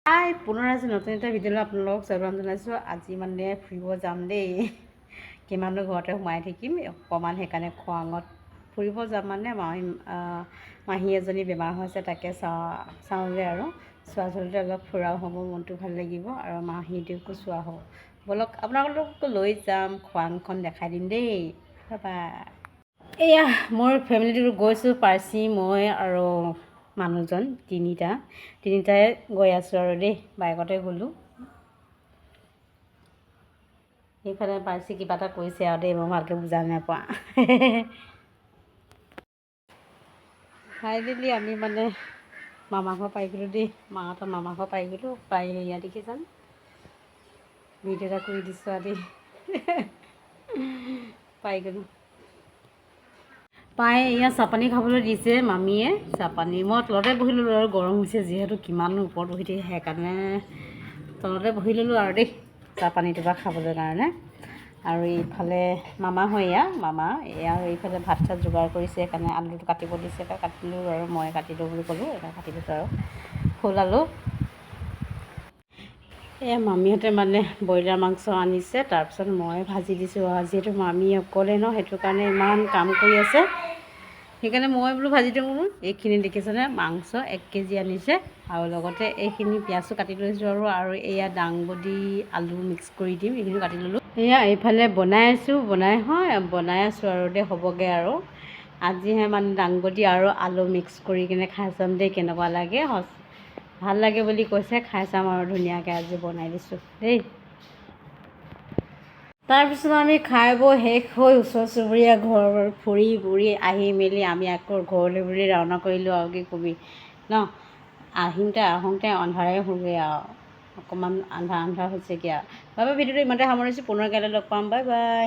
পুনৰ আজি নতুন এটা ভিডিঅ'লৈ আপোনালোকক স্বাগতম জনাইছোঁ। আজি মানে ফুৰিব যাম দেই। কিমানো ঘৰতে সোমাই থাকিম, অকণমান সেইকাৰণে খোৱাঙত ফুৰিব যাম। মানে মাহী এজনী বেমাৰ হৈছে, তাকে চাওঁগৈ আৰু চোৱা চলিতে অলপ ফুৰাও হ'ব, মনটো ভাল লাগিব আৰু মাহীটোকো চোৱা হ'ব। ব'লক আপোনালোককো লৈ যাম, খোৱাংখন দেখাই দিম দেই। বাবা এয়া মোৰ ফেমিলিটো গৈছোঁ, পাৰ্চি মই আৰু মানুহজন তিনিটাই গৈ আছোঁ আৰু দেই, বাইকতে গ'লোঁ। সেইফালে পাৰ্চি কিবা এটা কৈছে আৰু দেই, মই ভালকৈ বুজা নাপোৱা। ফাইনেলি আমি মানে মামা ঘৰ পাই গ'লোঁ দেই, মাহঁতৰ মামা ঘৰ পাই গ'লোঁ। পাই সেয়া দেখিছান, ভিডিঅ' এটা কৰি দিছোঁ আৰু দেই। পাই গ'লোঁ। পাই এয়া চাহপানী খাবলৈ দিছে মামীয়ে, চাহপানী। মই তলতে বহি ল'লোঁ আৰু গৰম হৈছে যিহেতু, কিমান ওপৰত বহি থাকে, সেইকাৰণে তলতে বহি ল'লোঁ আৰু দেই, চাহপানীটোপা খাবলৈ কাৰণে। আৰু এইফালে মামা হয়, মামা এয়া এইফালে ভাত চাত যোগাৰ কৰিছে, সেইকাৰণে আলুটো কাটিব দিছে, কাটিলোঁ আৰু মই কাটিলোঁ বুলি ক'লোঁ, এটা কাটি দিছোঁ আৰু ফুল আলু। এয়া মামীহঁতে মানে ব্ৰইলাৰ মাংস আনিছে, তাৰপিছত মই ভাজি দিছোঁ আৰু যিহেতু মামী অকলে ন, সেইটো কাৰণে ইমান কাম কৰি আছে, সেইকাৰণে মই বোলো ভাজি দিওঁ বোলো। এইখিনি দেখিছেনে, মাংস 1 কেজি আনিছে আৰু লগতে এইখিনি পিঁয়াজো কাটি লৈছোঁ আৰু এয়া দাংবডি আলু মিক্স কৰি দিম, এইখিনি কাটি ল'লোঁ। এয়া এইফালে বনাই আছোঁ আৰু দেই, হ'বগৈ আৰু। আজিহে মানে দাংবডি আৰু আলু মিক্স কৰি কিনে খাই চাম দেই, কেনেকুৱা লাগে। ভাল লাগে বুলি কৈছে, খাই চাম আৰু ধুনীয়াকৈ আজি বনাই দিছোঁ দেই। তাৰপিছত আমি খাই বৈ শেষ হৈ ওচৰ চুবুৰীয়া ঘৰ ফুৰি আহি মেলি আমি আকৌ ঘৰলৈ বুলি ৰাওনা কৰিলোঁ আৰু কি কবি ন। আহোঁতে আন্ধাৰে হ'লগৈ আৰু, অকণমান আন্ধাৰ হৈছেগৈ আৰু। ভিডিঅ'টো ইমানতে সামৰিছোঁ, পুনৰ কাইলৈ লগ পাম, বাই বাই।